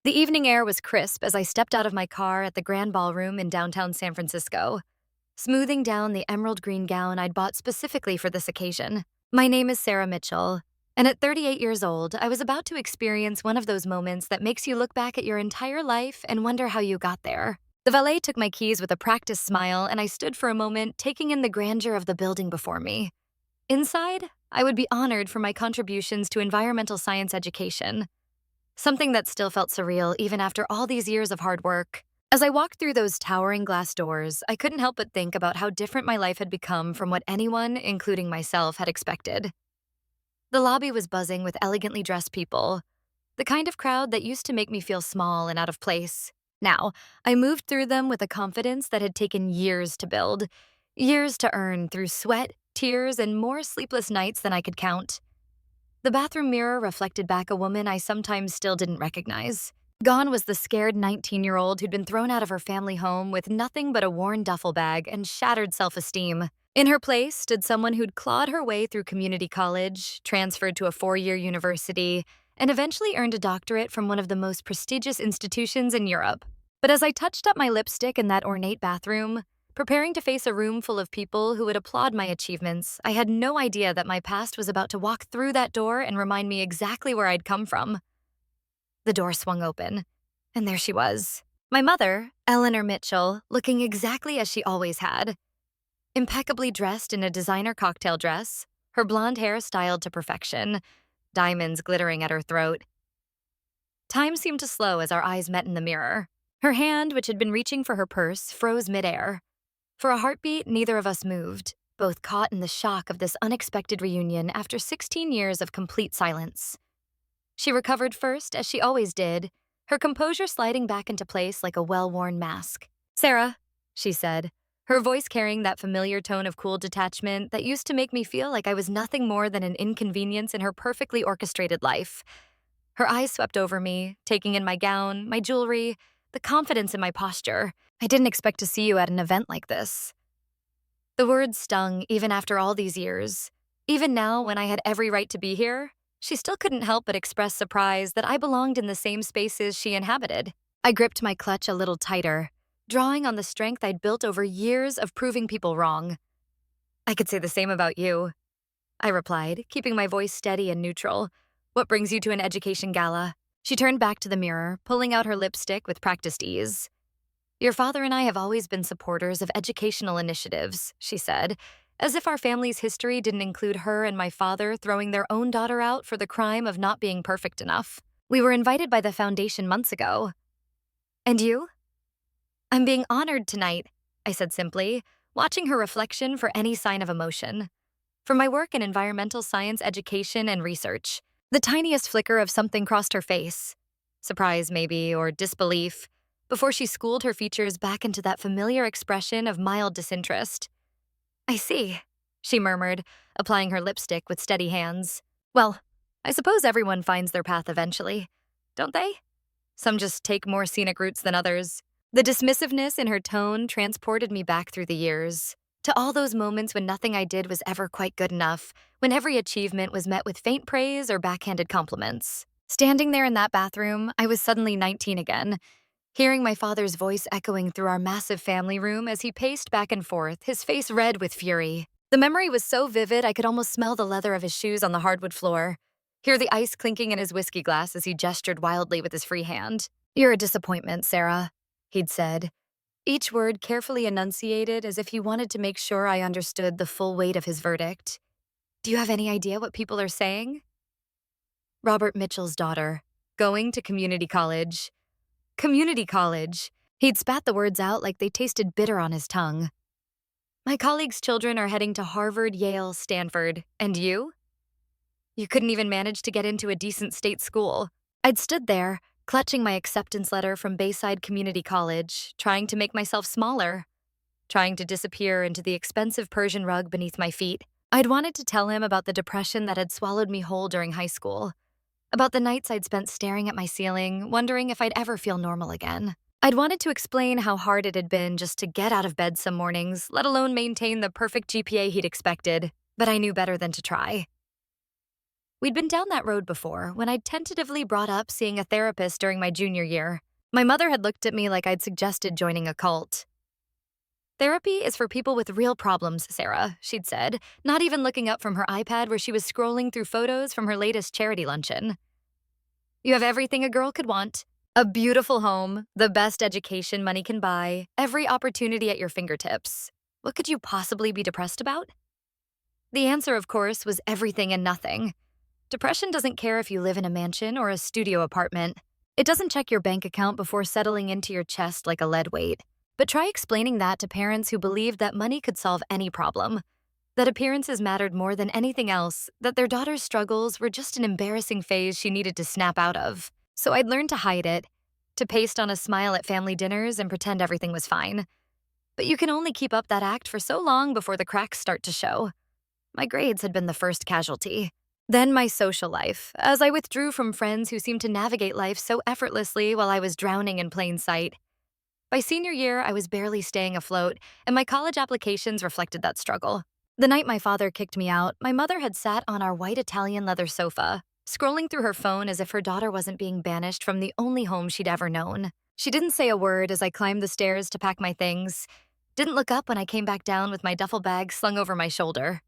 The evening air was crisp as I stepped out of my car at the Grand Ballroom in downtown San Francisco, smoothing down the emerald green gown I'd bought specifically for this occasion. My name is Sarah Mitchell, and at 38 years old, I was about to experience one of those moments that makes you look back at your entire life and wonder how you got there. The valet took my keys with a practiced smile, and I stood for a moment, taking in the grandeur of the building before me. Inside, I would be honored for my contributions to environmental science education, something that still felt surreal even after all these years of hard work. As I walked through those towering glass doors, I couldn't help but think about how different my life had become from what anyone, including myself, had expected. The lobby was buzzing with elegantly dressed people, the kind of crowd that used to make me feel small and out of place. Now, I moved through them with a confidence that had taken years to build, years to earn through sweat, tears, and more sleepless nights than I could count. The bathroom mirror reflected back a woman I sometimes still didn't recognize. Gone was the scared 19-year-old who'd been thrown out of her family home with nothing but a worn duffel bag and shattered self-esteem. In her place stood someone who'd clawed her way through community college, transferred to a 4-year university, and eventually earned a doctorate from one of the most prestigious institutions in Europe. But as I touched up my lipstick in that ornate bathroom, preparing to face a room full of people who would applaud my achievements, I had no idea that my past was about to walk through that door and remind me exactly where I'd come from. The door swung open, and there she was. My mother, Eleanor Mitchell, looking exactly as she always had. Impeccably dressed in a designer cocktail dress, her blonde hair styled to perfection, diamonds glittering at her throat. Time seemed to slow as our eyes met in the mirror. Her hand, which had been reaching for her purse, froze midair. For a heartbeat, neither of us moved, both caught in the shock of this unexpected reunion after 16 years of complete silence. She recovered first, as she always did, her composure sliding back into place like a well-worn mask. "Sarah," she said, her voice carrying that familiar tone of cool detachment that used to make me feel like I was nothing more than an inconvenience in her perfectly orchestrated life. Her eyes swept over me, taking in my gown, my jewelry, the confidence in my posture. "I didn't expect to see you at an event like this." The words stung even after all these years. Even now, when I had every right to be here, she still couldn't help but express surprise that I belonged in the same spaces she inhabited. I gripped my clutch a little tighter, drawing on the strength I'd built over years of proving people wrong. "I could say the same about you," I replied, keeping my voice steady and neutral. "What brings you to an education gala?" She turned back to the mirror, pulling out her lipstick with practiced ease. "Your father and I have always been supporters of educational initiatives," she said, as if our family's history didn't include her and my father throwing their own daughter out for the crime of not being perfect enough. "We were invited by the foundation months ago." "And you?" "I'm being honored tonight," I said simply, watching her reflection for any sign of emotion. "For my work in environmental science education and research." The tiniest flicker of something crossed her face. Surprise, maybe, or disbelief, before she schooled her features back into that familiar expression of mild disinterest. "I see," she murmured, applying her lipstick with steady hands. "Well, I suppose everyone finds their path eventually, don't they? Some just take more scenic routes than others." The dismissiveness in her tone transported me back through the years, to all those moments when nothing I did was ever quite good enough, when every achievement was met with faint praise or backhanded compliments. Standing there in that bathroom, I was suddenly 19 again, hearing my father's voice echoing through our massive family room as he paced back and forth, his face red with fury. The memory was so vivid I could almost smell the leather of his shoes on the hardwood floor, hear the ice clinking in his whiskey glass as he gestured wildly with his free hand. "You're a disappointment, Sarah," he'd said, each word carefully enunciated as if he wanted to make sure I understood the full weight of his verdict. "Do you have any idea what people are saying?" Robert Mitchell's daughter, going to community college. Community college. He'd spat the words out like they tasted bitter on his tongue. "My colleagues' children are heading to Harvard, Yale, Stanford. And you? You couldn't even manage to get into a decent state school." I'd stood there, clutching my acceptance letter from Bayside Community College, trying to make myself smaller, trying to disappear into the expensive Persian rug beneath my feet. I'd wanted to tell him about the depression that had swallowed me whole during high school, about the nights I'd spent staring at my ceiling, wondering if I'd ever feel normal again. I'd wanted to explain how hard it had been just to get out of bed some mornings, let alone maintain the perfect GPA he'd expected, but I knew better than to try. We'd been down that road before when I'd tentatively brought up seeing a therapist during my junior year. My mother had looked at me like I'd suggested joining a cult. Therapy is for people with real problems, Sarah, she'd said, not even looking up from her iPad where she was scrolling through photos from her latest charity luncheon. You have everything a girl could want. A beautiful home, the best education money can buy, every opportunity at your fingertips. What could you possibly be depressed about? The answer, of course, was everything and nothing. Depression doesn't care if you live in a mansion or a studio apartment. It doesn't check your bank account before settling into your chest like a lead weight. But try explaining that to parents who believed that money could solve any problem, that appearances mattered more than anything else, that their daughter's struggles were just an embarrassing phase she needed to snap out of. So I'd learned to hide it, to paste on a smile at family dinners and pretend everything was fine. But you can only keep up that act for so long before the cracks start to show. My grades had been the first casualty. Then my social life, as I withdrew from friends who seemed to navigate life so effortlessly while I was drowning in plain sight. By senior year, I was barely staying afloat, and my college applications reflected that struggle. The night my father kicked me out, my mother had sat on our white Italian leather sofa, scrolling through her phone as if her daughter wasn't being banished from the only home she'd ever known. She didn't say a word as I climbed the stairs to pack my things, didn't look up when I came back down with my duffel bag slung over my shoulder.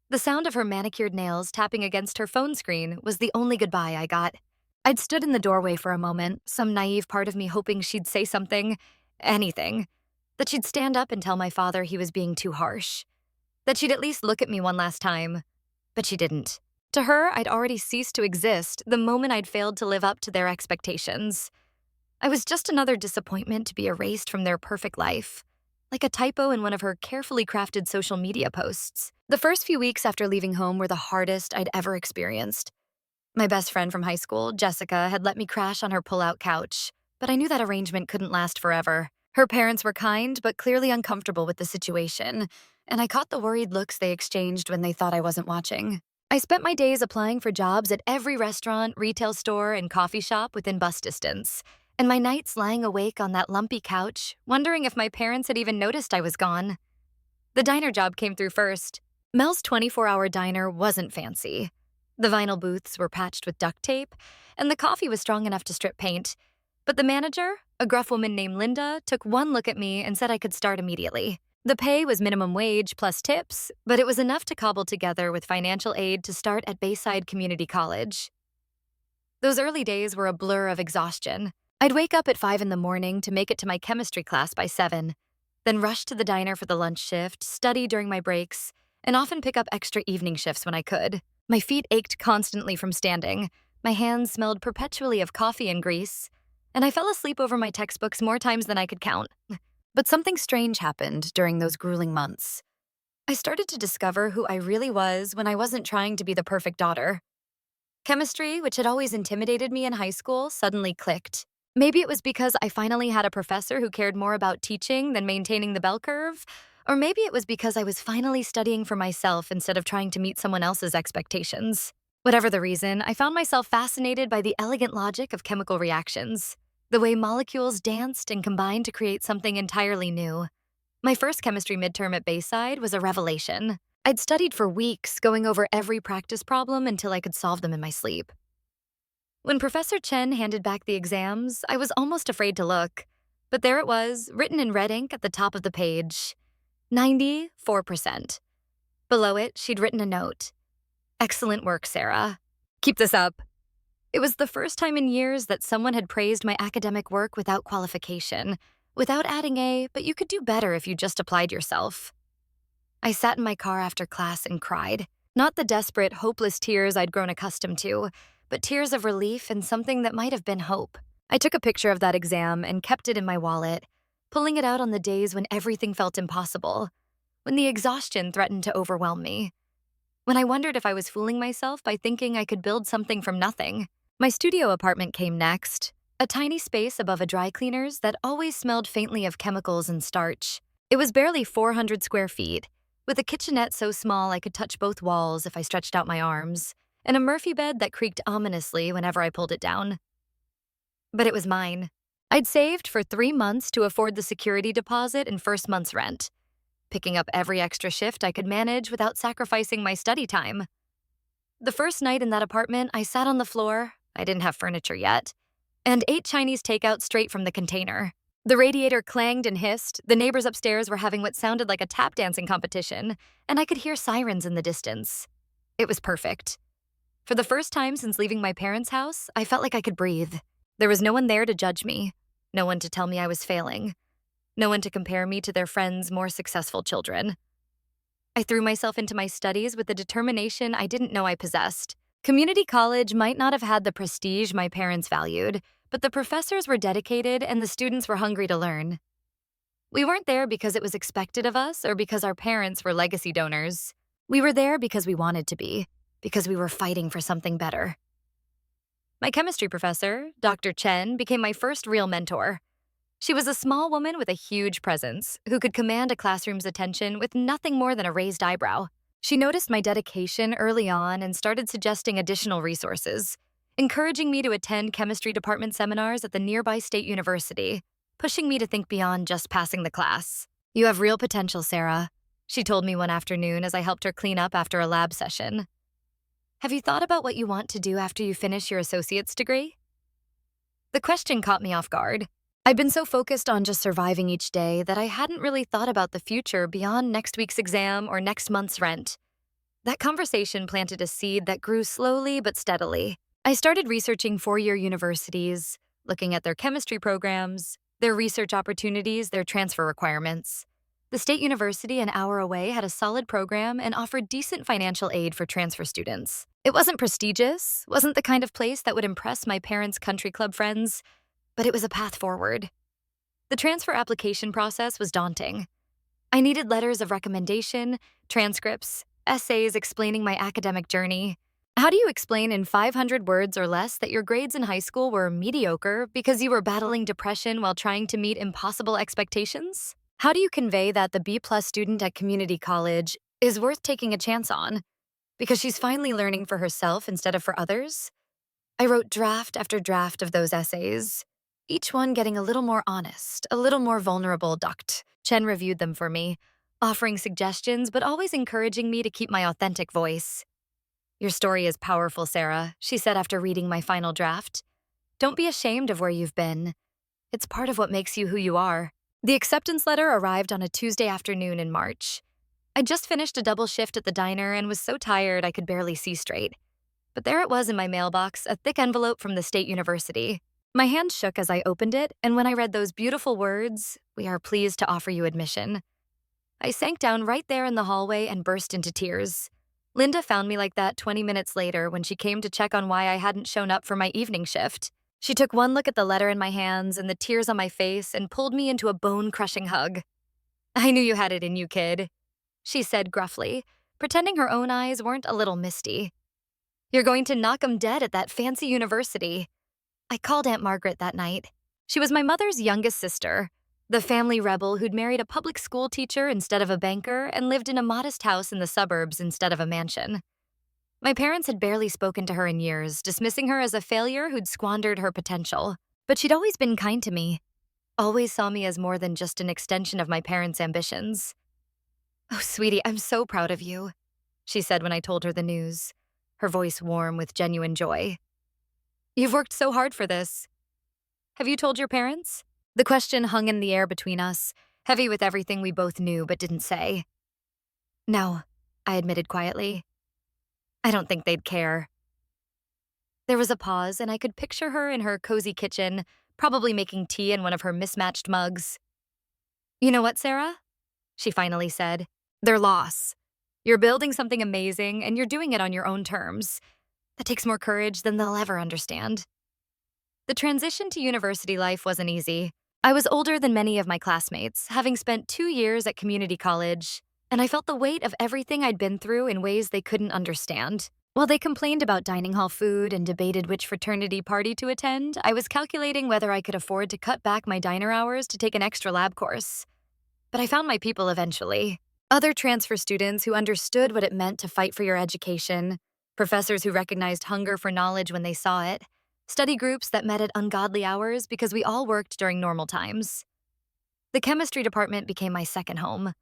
The sound of her manicured nails tapping against her phone screen was the only goodbye I got. I'd stood in the doorway for a moment, some naive part of me hoping she'd say something, anything, that she'd stand up and tell my father he was being too harsh, that she'd at least look at me one last time. But she didn't. To her, I'd already ceased to exist the moment I'd failed to live up to their expectations. I was just another disappointment to be erased from their perfect life, like a typo in one of her carefully crafted social media posts. The first few weeks after leaving home were the hardest I'd ever experienced. My best friend from high school, Jessica, had let me crash on her pull-out couch, but I knew that arrangement couldn't last forever. Her parents were kind, but clearly uncomfortable with the situation, and I caught the worried looks they exchanged when they thought I wasn't watching. I spent my days applying for jobs at every restaurant, retail store, and coffee shop within bus distance, and my nights lying awake on that lumpy couch, wondering if my parents had even noticed I was gone. The diner job came through first. Mel's 24-hour diner wasn't fancy. The vinyl booths were patched with duct tape, and the coffee was strong enough to strip paint. But the manager, a gruff woman named Linda, took one look at me and said I could start immediately. The pay was minimum wage plus tips, but it was enough to cobble together with financial aid to start at Bayside Community College. Those early days were a blur of exhaustion. I'd wake up at 5 in the morning to make it to my chemistry class by 7, then rush to the diner for the lunch shift, study during my breaks, and often pick up extra evening shifts when I could. My feet ached constantly from standing, my hands smelled perpetually of coffee and grease, and I fell asleep over my textbooks more times than I could count. But something strange happened during those grueling months. I started to discover who I really was when I wasn't trying to be the perfect daughter. Chemistry, which had always intimidated me in high school, suddenly clicked. Maybe it was because I finally had a professor who cared more about teaching than maintaining the bell curve, or maybe it was because I was finally studying for myself instead of trying to meet someone else's expectations. Whatever the reason, I found myself fascinated by the elegant logic of chemical reactions, the way molecules danced and combined to create something entirely new. My first chemistry midterm at Bayside was a revelation. I'd studied for weeks, going over every practice problem until I could solve them in my sleep. When Professor Chen handed back the exams, I was almost afraid to look, but there it was, written in red ink at the top of the page. 94%. Below it, she'd written a note. Excellent work, Sarah. Keep this up. It was the first time in years that someone had praised my academic work without qualification, without adding a, but you could do better if you just applied yourself. I sat in my car after class and cried. Not the desperate, hopeless tears I'd grown accustomed to, but tears of relief and something that might have been hope. I took a picture of that exam and kept it in my wallet, pulling it out on the days when everything felt impossible, when the exhaustion threatened to overwhelm me, when I wondered if I was fooling myself by thinking I could build something from nothing. My studio apartment came next, a tiny space above a dry cleaner's that always smelled faintly of chemicals and starch. It was barely 400 square feet, with a kitchenette so small I could touch both walls if I stretched out my arms, and a Murphy bed that creaked ominously whenever I pulled it down. But it was mine. I'd saved for 3 months to afford the security deposit and first month's rent, picking up every extra shift I could manage without sacrificing my study time. The first night in that apartment, I sat on the floor, I didn't have furniture yet, and ate Chinese takeout straight from the container. The radiator clanged and hissed, the neighbors upstairs were having what sounded like a tap dancing competition, and I could hear sirens in the distance. It was perfect. For the first time since leaving my parents' house, I felt like I could breathe. There was no one there to judge me, no one to tell me I was failing, no one to compare me to their friends' more successful children. I threw myself into my studies with a determination I didn't know I possessed. Community college might not have had the prestige my parents valued, but the professors were dedicated and the students were hungry to learn. We weren't there because it was expected of us or because our parents were legacy donors. We were there because we wanted to be, because we were fighting for something better. My chemistry professor, Dr. Chen, became my first real mentor. She was a small woman with a huge presence who could command a classroom's attention with nothing more than a raised eyebrow. She noticed my dedication early on and started suggesting additional resources, encouraging me to attend chemistry department seminars at the nearby state university, pushing me to think beyond just passing the class. "You have real potential, Sarah," she told me one afternoon as I helped her clean up after a lab session. "Have you thought about what you want to do after you finish your associate's degree?" The question caught me off guard. I'd been so focused on just surviving each day that I hadn't really thought about the future beyond next week's exam or next month's rent. That conversation planted a seed that grew slowly but steadily. I started researching four-year universities, looking at their chemistry programs, their research opportunities, their transfer requirements. The state university an hour away had a solid program and offered decent financial aid for transfer students. It wasn't prestigious, wasn't the kind of place that would impress my parents' country club friends, but it was a path forward. The transfer application process was daunting. I needed letters of recommendation, transcripts, essays explaining my academic journey. How do you explain in 500 words or less that your grades in high school were mediocre because you were battling depression while trying to meet impossible expectations? How do you convey that the B+ student at community college is worth taking a chance on because she's finally learning for herself instead of for others? I wrote draft after draft of those essays, each one getting a little more honest, a little more vulnerable. Dr. Chen reviewed them for me, offering suggestions but always encouraging me to keep my authentic voice. "Your story is powerful, Sarah," she said after reading my final draft. "Don't be ashamed of where you've been. It's part of what makes you who you are." The acceptance letter arrived on a Tuesday afternoon in March. I'd just finished a double shift at the diner and was so tired I could barely see straight. But there it was in my mailbox, a thick envelope from the state university. My hand shook as I opened it, and when I read those beautiful words, "We are pleased to offer you admission," I sank down right there in the hallway and burst into tears. Linda found me like that 20 minutes later when she came to check on why I hadn't shown up for my evening shift. She took one look at the letter in my hands and the tears on my face and pulled me into a bone-crushing hug. "I knew you had it in you, kid," she said gruffly, pretending her own eyes weren't a little misty. "You're going to knock 'em dead at that fancy university." I called Aunt Margaret that night. She was my mother's youngest sister, the family rebel who'd married a public school teacher instead of a banker and lived in a modest house in the suburbs instead of a mansion. My parents had barely spoken to her in years, dismissing her as a failure who'd squandered her potential. But she'd always been kind to me, always saw me as more than just an extension of my parents' ambitions. "Oh, sweetie, I'm so proud of you," she said when I told her the news, her voice warm with genuine joy. "You've worked so hard for this. Have you told your parents?" The question hung in the air between us, heavy with everything we both knew but didn't say. "No," I admitted quietly. "I don't think they'd care." There was a pause, and I could picture her in her cozy kitchen, probably making tea in one of her mismatched mugs. "You know what, Sarah?" she finally said. "Their loss. You're building something amazing, and you're doing it on your own terms. That takes more courage than they'll ever understand." The transition to university life wasn't easy. I was older than many of my classmates, having spent 2 years at community college, and I felt the weight of everything I'd been through in ways they couldn't understand. While they complained about dining hall food and debated which fraternity party to attend, I was calculating whether I could afford to cut back my diner hours to take an extra lab course. But I found my people eventually. Other transfer students who understood what it meant to fight for your education, professors who recognized hunger for knowledge when they saw it, study groups that met at ungodly hours because we all worked during normal times. The chemistry department became my second home,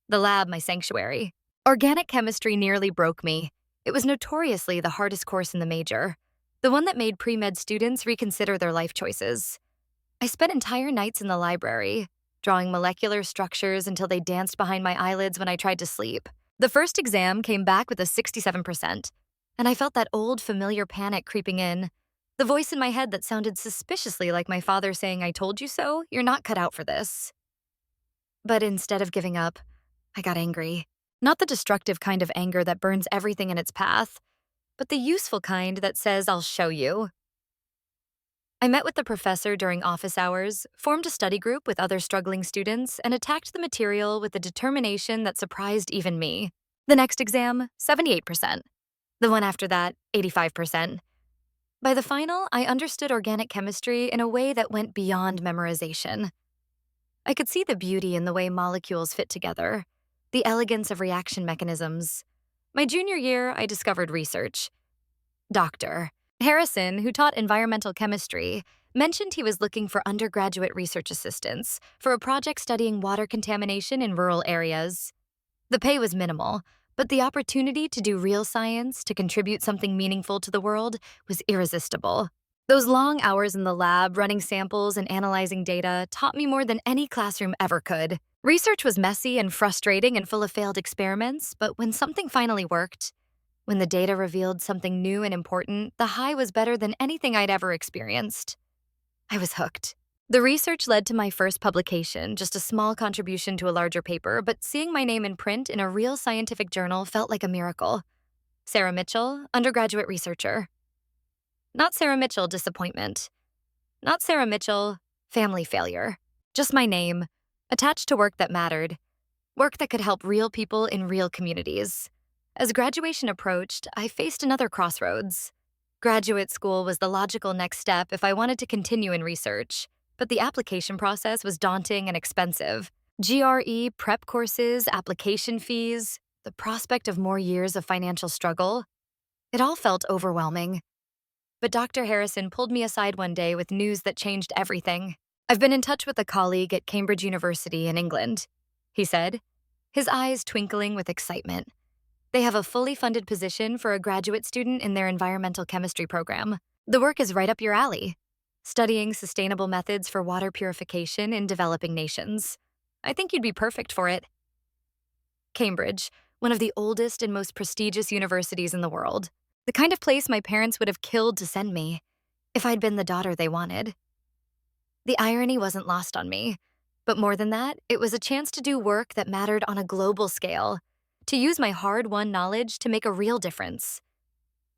the lab my sanctuary. Organic chemistry nearly broke me. It was notoriously the hardest course in the major, the one that made pre-med students reconsider their life choices. I spent entire nights in the library, drawing molecular structures until they danced behind my eyelids when I tried to sleep. The first exam came back with a 67%, and I felt that old familiar panic creeping in. The voice in my head that sounded suspiciously like my father saying, "I told you so, you're not cut out for this." But instead of giving up, I got angry. Not the destructive kind of anger that burns everything in its path, but the useful kind that says, "I'll show you." I met with the professor during office hours, formed a study group with other struggling students, and attacked the material with a determination that surprised even me. The next exam, 78%. The one after that, 85%. By the final, I understood organic chemistry in a way that went beyond memorization. I could see the beauty in the way molecules fit together, the elegance of reaction mechanisms. My junior year, I discovered research. Dr. Harrison, who taught environmental chemistry, mentioned he was looking for undergraduate research assistants for a project studying water contamination in rural areas. The pay was minimal, but the opportunity to do real science, to contribute something meaningful to the world, was irresistible. Those long hours in the lab, running samples and analyzing data, taught me more than any classroom ever could. Research was messy and frustrating and full of failed experiments, but when something finally worked, when the data revealed something new and important, the high was better than anything I'd ever experienced. I was hooked. The research led to my first publication, just a small contribution to a larger paper, but seeing my name in print in a real scientific journal felt like a miracle. Sarah Mitchell, undergraduate researcher. Not Sarah Mitchell, disappointment. Not Sarah Mitchell, family failure. Just my name, attached to work that mattered, work that could help real people in real communities. As graduation approached, I faced another crossroads. Graduate school was the logical next step if I wanted to continue in research, but the application process was daunting and expensive. GRE, prep courses, application fees, the prospect of more years of financial struggle. It all felt overwhelming. But Dr. Harrison pulled me aside one day with news that changed everything. "I've been in touch with a colleague at Cambridge University in England," he said, his eyes twinkling with excitement. "They have a fully funded position for a graduate student in their environmental chemistry program. The work is right up your alley, studying sustainable methods for water purification in developing nations. I think you'd be perfect for it." Cambridge, one of the oldest and most prestigious universities in the world. The kind of place my parents would have killed to send me if I'd been the daughter they wanted. The irony wasn't lost on me, but more than that, it was a chance to do work that mattered on a global scale, to use my hard-won knowledge to make a real difference.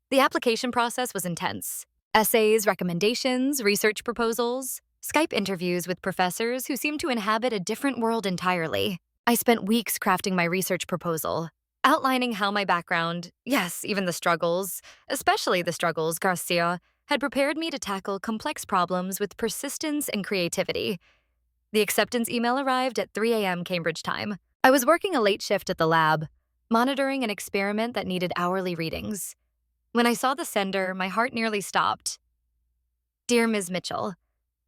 The application process was intense. Essays, recommendations, research proposals, Skype interviews with professors who seemed to inhabit a different world entirely. I spent weeks crafting my research proposal, outlining how my background, yes, even the struggles, especially the struggles, Garcia, had prepared me to tackle complex problems with persistence and creativity. The acceptance email arrived at 3 a.m. Cambridge time. I was working a late shift at the lab, monitoring an experiment that needed hourly readings. When I saw the sender, my heart nearly stopped. "Dear Ms. Mitchell,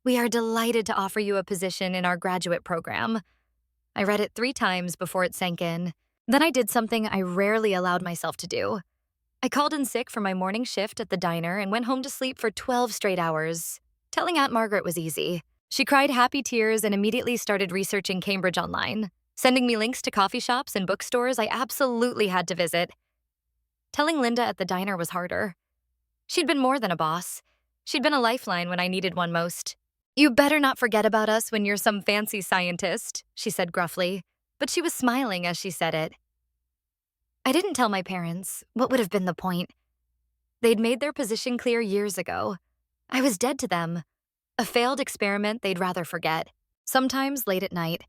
we are delighted to offer you a position in our graduate program." I read it 3 times before it sank in. Then I did something I rarely allowed myself to do. I called in sick for my morning shift at the diner and went home to sleep for 12 straight hours. Telling Aunt Margaret was easy. She cried happy tears and immediately started researching Cambridge online, sending me links to coffee shops and bookstores I absolutely had to visit. Telling Linda at the diner was harder. She'd been more than a boss. She'd been a lifeline when I needed one most. "You better not forget about us when you're some fancy scientist," she said gruffly, but she was smiling as she said it. I didn't tell my parents. What would have been the point? They'd made their position clear years ago. I was dead to them. A failed experiment they'd rather forget. Sometimes late at night,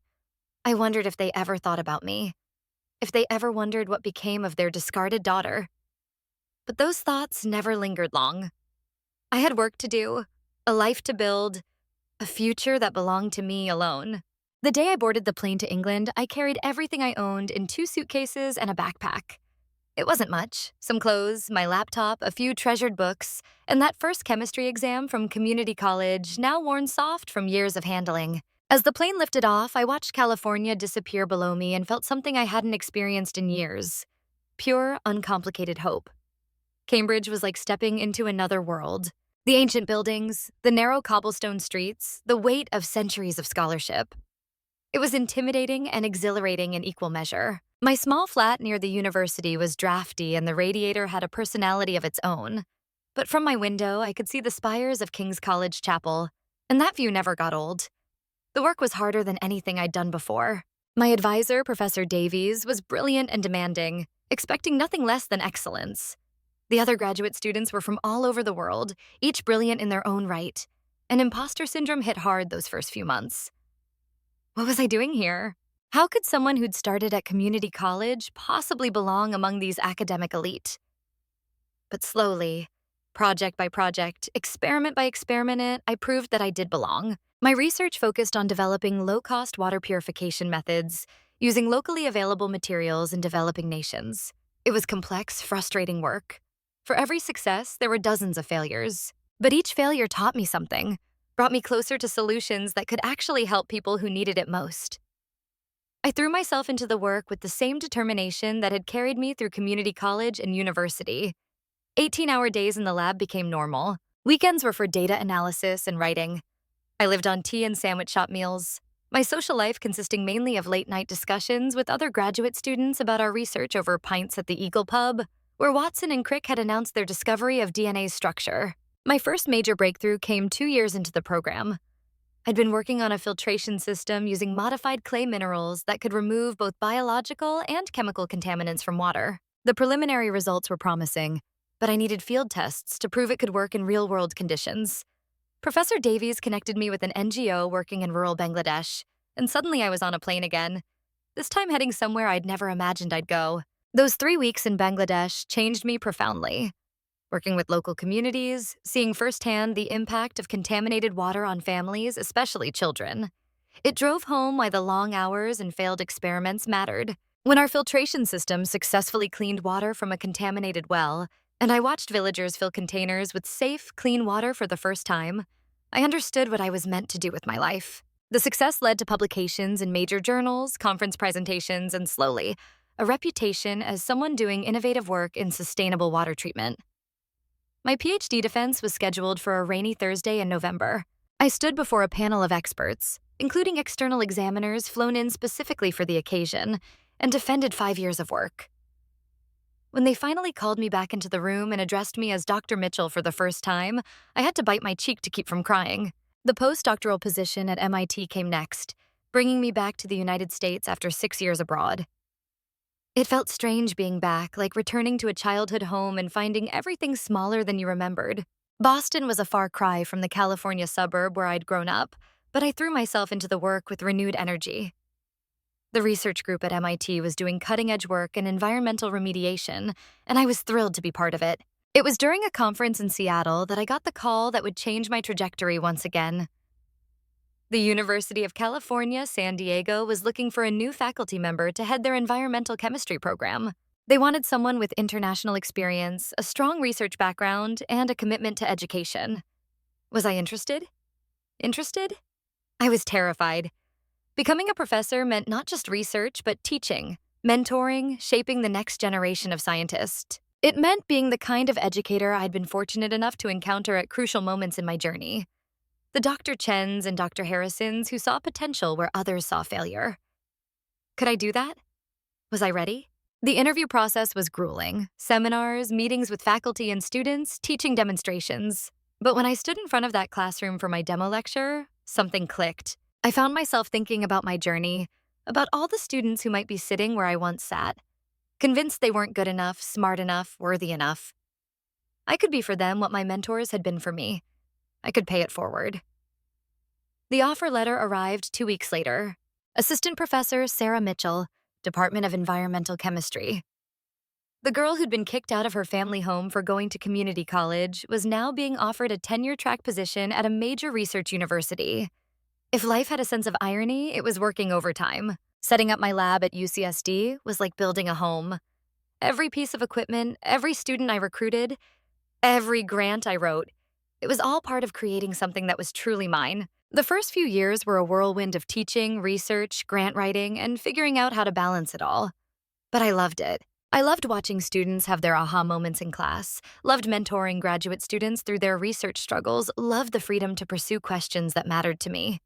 I wondered if they ever thought about me, if they ever wondered what became of their discarded daughter. But those thoughts never lingered long. I had work to do, a life to build, a future that belonged to me alone. The day I boarded the plane to England, I carried everything I owned in 2 suitcases and a backpack. It wasn't much. Some clothes, my laptop, a few treasured books, and that first chemistry exam from community college, now worn soft from years of handling. As the plane lifted off, I watched California disappear below me and felt something I hadn't experienced in years. Pure, uncomplicated hope. Cambridge was like stepping into another world. The ancient buildings, the narrow cobblestone streets, the weight of centuries of scholarship. It was intimidating and exhilarating in equal measure. My small flat near the university was drafty and the radiator had a personality of its own. But from my window, I could see the spires of King's College Chapel, and that view never got old. The work was harder than anything I'd done before. My advisor, Professor Davies, was brilliant and demanding, expecting nothing less than excellence. The other graduate students were from all over the world, each brilliant in their own right, and imposter syndrome hit hard those first few months. What was I doing here? How could someone who'd started at community college possibly belong among these academic elite? But slowly, project by project, experiment by experiment, I proved that I did belong. My research focused on developing low-cost water purification methods using locally available materials in developing nations. It was complex, frustrating work. For every success, there were dozens of failures. But each failure taught me something, brought me closer to solutions that could actually help people who needed it most. I threw myself into the work with the same determination that had carried me through community college and university. 18-hour days in the lab became normal. Weekends were for data analysis and writing. I lived on tea and sandwich shop meals, my social life consisting mainly of late-night discussions with other graduate students about our research over pints at the Eagle Pub, where Watson and Crick had announced their discovery of DNA's structure. My first major breakthrough came 2 years into the program. I'd been working on a filtration system using modified clay minerals that could remove both biological and chemical contaminants from water. The preliminary results were promising, but I needed field tests to prove it could work in real-world conditions. Professor Davies connected me with an NGO working in rural Bangladesh, and suddenly I was on a plane again, this time heading somewhere I'd never imagined I'd go. Those 3 weeks in Bangladesh changed me profoundly. Working with local communities, seeing firsthand the impact of contaminated water on families, especially children. It drove home why the long hours and failed experiments mattered. When our filtration system successfully cleaned water from a contaminated well, and I watched villagers fill containers with safe, clean water for the first time, I understood what I was meant to do with my life. The success led to publications in major journals, conference presentations, and slowly, a reputation as someone doing innovative work in sustainable water treatment. My PhD defense was scheduled for a rainy Thursday in November. I stood before a panel of experts, including external examiners flown in specifically for the occasion, and defended 5 years of work. When they finally called me back into the room and addressed me as Dr. Mitchell for the first time, I had to bite my cheek to keep from crying. The postdoctoral position at MIT came next, bringing me back to the United States after 6 years abroad. It felt strange being back, like returning to a childhood home and finding everything smaller than you remembered. Boston was a far cry from the California suburb where I'd grown up, but I threw myself into the work with renewed energy. The research group at MIT was doing cutting-edge work in environmental remediation, and I was thrilled to be part of it. It was during a conference in Seattle that I got the call that would change my trajectory once again. The University of California, San Diego was looking for a new faculty member to head their environmental chemistry program. They wanted someone with international experience, a strong research background, and a commitment to education. Was I interested? Interested? I was terrified. Becoming a professor meant not just research, but teaching, mentoring, shaping the next generation of scientists. It meant being the kind of educator I'd been fortunate enough to encounter at crucial moments in my journey. The Dr. Chens and Dr. Harrisons who saw potential where others saw failure. Could I do that? Was I ready? The interview process was grueling. Seminars, meetings with faculty and students, teaching demonstrations. But when I stood in front of that classroom for my demo lecture, something clicked. I found myself thinking about my journey, about all the students who might be sitting where I once sat, convinced they weren't good enough, smart enough, worthy enough. I could be for them what my mentors had been for me. I could pay it forward. The offer letter arrived 2 weeks later. Assistant Professor Sarah Mitchell, Department of Environmental Chemistry. The girl who'd been kicked out of her family home for going to community college was now being offered a tenure-track position at a major research university. If life had a sense of irony, it was working overtime. Setting up my lab at UCSD was like building a home. Every piece of equipment, every student I recruited, every grant I wrote, it was all part of creating something that was truly mine. The first few years were a whirlwind of teaching, research, grant writing, and figuring out how to balance it all. But I loved it. I loved watching students have their aha moments in class, loved mentoring graduate students through their research struggles, loved the freedom to pursue questions that mattered to me.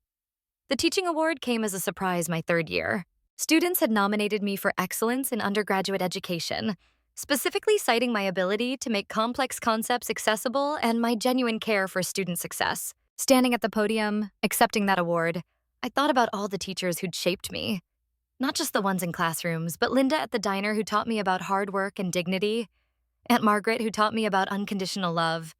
The teaching award came as a surprise my third year. Students had nominated me for excellence in undergraduate education, specifically citing my ability to make complex concepts accessible and my genuine care for student success. Standing at the podium, accepting that award, I thought about all the teachers who'd shaped me. Not just the ones in classrooms, but Linda at the diner who taught me about hard work and dignity, Aunt Margaret who taught me about unconditional love,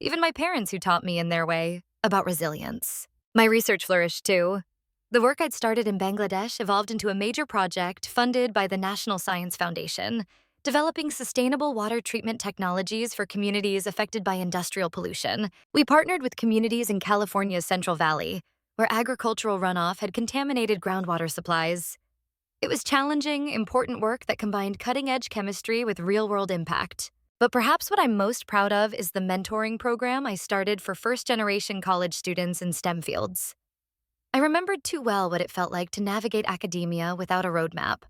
even my parents who taught me in their way about resilience. My research flourished too. The work I'd started in Bangladesh evolved into a major project funded by the National Science Foundation, developing sustainable water treatment technologies for communities affected by industrial pollution. We partnered with communities in California's Central Valley, where agricultural runoff had contaminated groundwater supplies. It was challenging, important work that combined cutting-edge chemistry with real-world impact. But perhaps what I'm most proud of is the mentoring program I started for first-generation college students in STEM fields. I remembered too well what it felt like to navigate academia without a roadmap,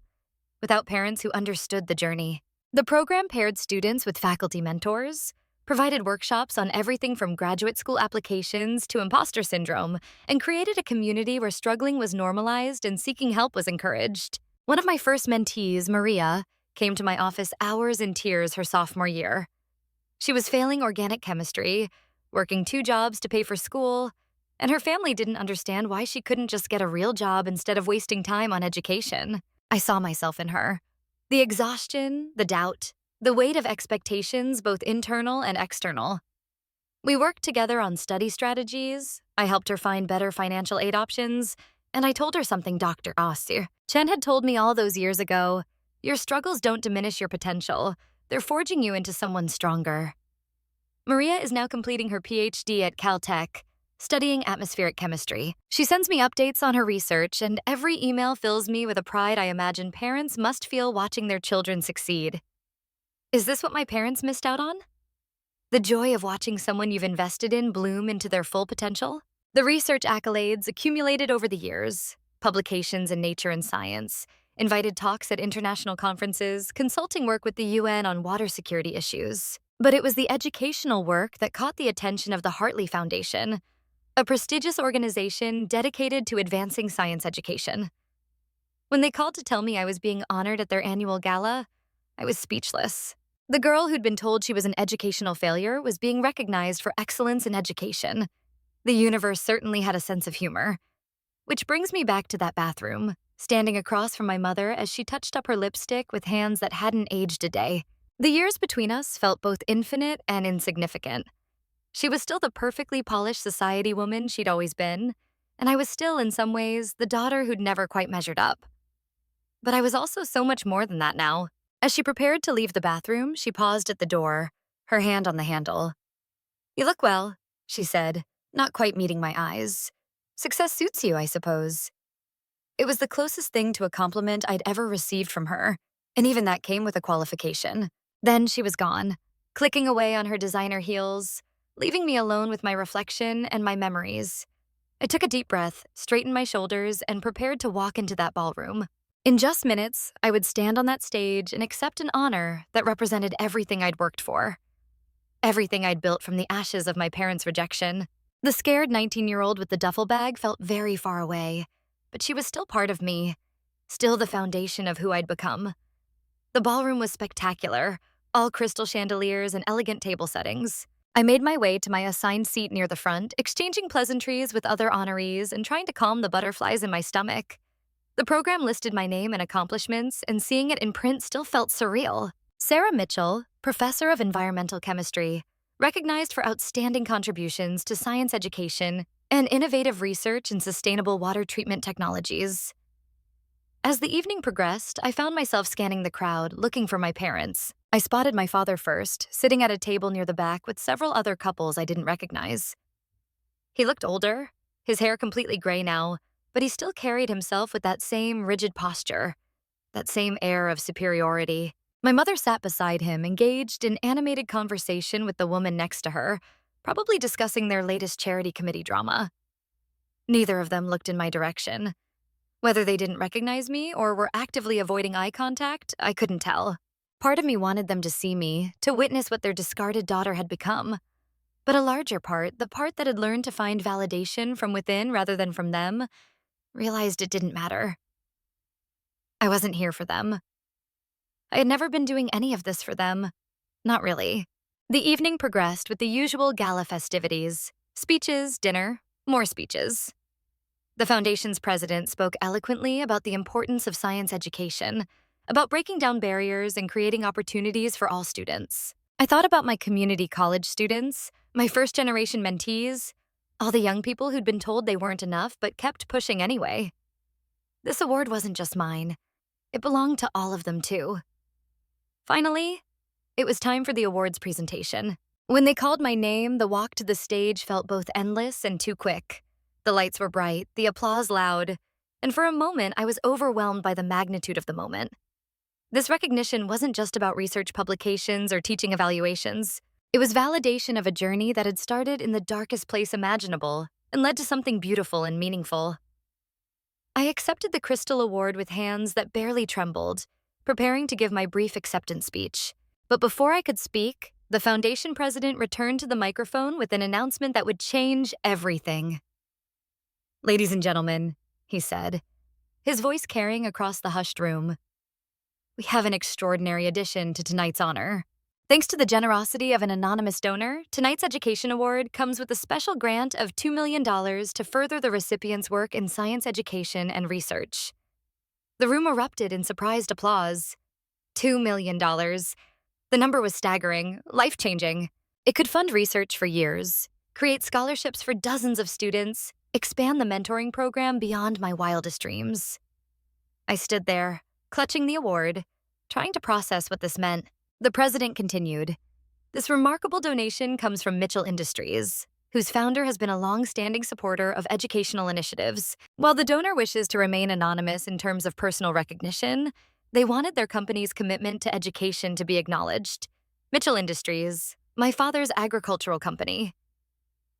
without parents who understood the journey. The program paired students with faculty mentors, provided workshops on everything from graduate school applications to imposter syndrome, and created a community where struggling was normalized and seeking help was encouraged. One of my first mentees, Maria, came to my office hours in tears her sophomore year. She was failing organic chemistry, working 2 jobs to pay for school, and her family didn't understand why she couldn't just get a real job instead of wasting time on education. I saw myself in her. The exhaustion, the doubt, the weight of expectations, both internal and external. We worked together on study strategies, I helped her find better financial aid options, and I told her something Dr. Asir Chen had told me all those years ago: your struggles don't diminish your potential, they're forging you into someone stronger. Maria is now completing her PhD at Caltech, studying atmospheric chemistry. She sends me updates on her research, and every email fills me with a pride I imagine parents must feel watching their children succeed. Is this what my parents missed out on? The joy of watching someone you've invested in bloom into their full potential? The research accolades accumulated over the years, publications in Nature and Science, invited talks at international conferences, consulting work with the UN on water security issues. But it was the educational work that caught the attention of the Hartley Foundation, a prestigious organization dedicated to advancing science education. When they called to tell me I was being honored at their annual gala, I was speechless. The girl who'd been told she was an educational failure was being recognized for excellence in education. The universe certainly had a sense of humor. Which brings me back to that bathroom, standing across from my mother as she touched up her lipstick with hands that hadn't aged a day. The years between us felt both infinite and insignificant. She was still the perfectly polished society woman she'd always been, and I was still, in some ways, the daughter who'd never quite measured up. But I was also so much more than that now. As she prepared to leave the bathroom, she paused at the door, her hand on the handle. "You look well," she said, not quite meeting my eyes. "Success suits you, I suppose." It was the closest thing to a compliment I'd ever received from her, and even that came with a qualification. Then she was gone, clicking away on her designer heels, leaving me alone with my reflection and my memories. I took a deep breath, straightened my shoulders, and prepared to walk into that ballroom. In just minutes, I would stand on that stage and accept an honor that represented everything I'd worked for, everything I'd built from the ashes of my parents' rejection. The scared 19-year-old with the duffel bag felt very far away, but she was still part of me, still the foundation of who I'd become. The ballroom was spectacular, all crystal chandeliers and elegant table settings. I made my way to my assigned seat near the front, exchanging pleasantries with other honorees and trying to calm the butterflies in my stomach. The program listed my name and accomplishments, and seeing it in print still felt surreal. Sarah Mitchell, professor of environmental chemistry, recognized for outstanding contributions to science education and innovative research in sustainable water treatment technologies. As the evening progressed, I found myself scanning the crowd, looking for my parents. I spotted my father first, sitting at a table near the back with several other couples I didn't recognize. He looked older, his hair completely gray now, but he still carried himself with that same rigid posture, that same air of superiority. My mother sat beside him, engaged in animated conversation with the woman next to her, probably discussing their latest charity committee drama. Neither of them looked in my direction. Whether they didn't recognize me or were actively avoiding eye contact, I couldn't tell. Part of me wanted them to see me, to witness what their discarded daughter had become. But a larger part, the part that had learned to find validation from within rather than from them, realized it didn't matter. I wasn't here for them. I had never been doing any of this for them. Not really. The evening progressed with the usual gala festivities. Speeches, dinner, more speeches. The Foundation's president spoke eloquently about the importance of science education, about breaking down barriers and creating opportunities for all students. I thought about my community college students, my first-generation mentees, all the young people who'd been told they weren't enough but kept pushing anyway. This award wasn't just mine. It belonged to all of them, too. Finally, it was time for the awards presentation. When they called my name, the walk to the stage felt both endless and too quick. The lights were bright, the applause loud, and for a moment I was overwhelmed by the magnitude of the moment. This recognition wasn't just about research publications or teaching evaluations. It was validation of a journey that had started in the darkest place imaginable and led to something beautiful and meaningful. I accepted the Crystal Award with hands that barely trembled, preparing to give my brief acceptance speech. But before I could speak, the Foundation president returned to the microphone with an announcement that would change everything. "Ladies and gentlemen," he said, his voice carrying across the hushed room, "we have an extraordinary addition to tonight's honor. Thanks to the generosity of an anonymous donor, tonight's Education Award comes with a special grant of $2 million to further the recipient's work in science education and research." The room erupted in surprised applause. $2 million. The number was staggering, life-changing. It could fund research for years, create scholarships for dozens of students, expand the mentoring program beyond my wildest dreams. I stood there, clutching the award, trying to process what this meant. The president continued, "This remarkable donation comes from Mitchell Industries, whose founder has been a long-standing supporter of educational initiatives. While the donor wishes to remain anonymous in terms of personal recognition, they wanted their company's commitment to education to be acknowledged. Mitchell Industries, my father's agricultural company."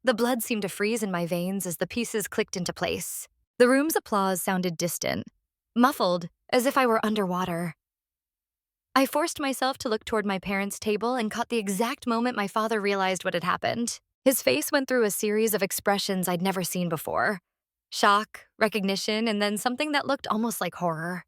The blood seemed to freeze in my veins as the pieces clicked into place. The room's applause sounded distant, muffled, as if I were underwater. I forced myself to look toward my parents' table and caught the exact moment my father realized what had happened. His face went through a series of expressions I'd never seen before. Shock, recognition, and then something that looked almost like horror.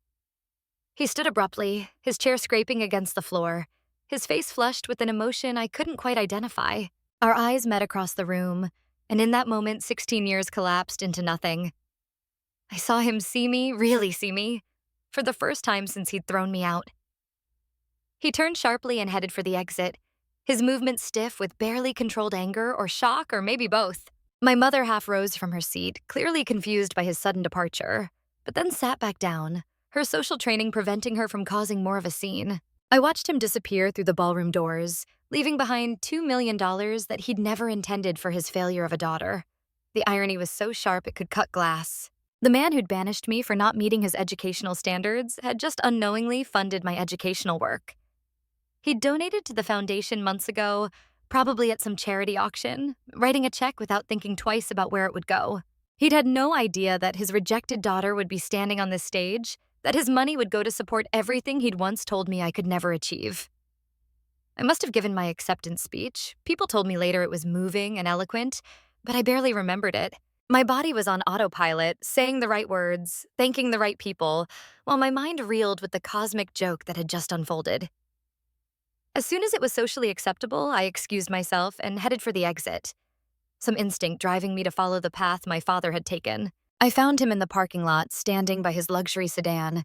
He stood abruptly, his chair scraping against the floor, his face flushed with an emotion I couldn't quite identify. Our eyes met across the room, and in that moment, 16 years collapsed into nothing. I saw him see me, really see me, for the first time since he'd thrown me out. He turned sharply and headed for the exit, his movement stiff with barely controlled anger or shock or maybe both. My mother half rose from her seat, clearly confused by his sudden departure, but then sat back down, her social training preventing her from causing more of a scene. I watched him disappear through the ballroom doors, leaving behind $2 million that he'd never intended for his failure of a daughter. The irony was so sharp it could cut glass. The man who'd banished me for not meeting his educational standards had just unknowingly funded my educational work. He'd donated to the Foundation months ago, probably at some charity auction, writing a check without thinking twice about where it would go. He'd had no idea that his rejected daughter would be standing on this stage, that his money would go to support everything he'd once told me I could never achieve. I must have given my acceptance speech. People told me later it was moving and eloquent, but I barely remembered it. My body was on autopilot, saying the right words, thanking the right people, while my mind reeled with the cosmic joke that had just unfolded. As soon as it was socially acceptable, I excused myself and headed for the exit, some instinct driving me to follow the path my father had taken. I found him in the parking lot, standing by his luxury sedan,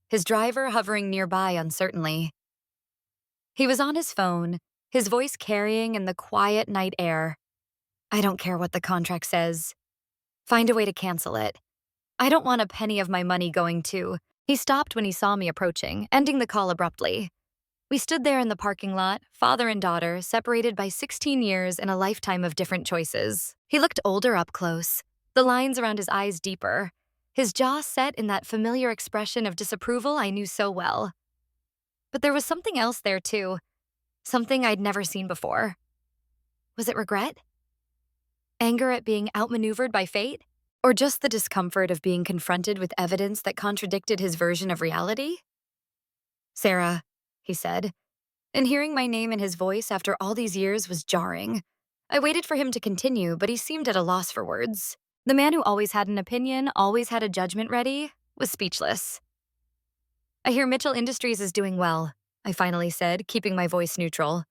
his driver hovering nearby uncertainly. He was on his phone, his voice carrying in the quiet night air. "I don't care what the contract says. Find a way to cancel it. I don't want a penny of my money going to." He stopped when he saw me approaching, ending the call abruptly. We stood there in the parking lot, father and daughter, separated by 16 years and a lifetime of different choices. He looked older up close, the lines around his eyes deeper, his jaw set in that familiar expression of disapproval I knew so well. But there was something else there too, something I'd never seen before. Was it regret? Anger at being outmaneuvered by fate? Or just the discomfort of being confronted with evidence that contradicted his version of reality? "Sarah," he said. And hearing my name in his voice after all these years was jarring. I waited for him to continue, but he seemed at a loss for words. The man who always had an opinion, always had a judgment ready, was speechless. I hear Mitchell Industries is doing well, I finally said, keeping my voice neutral.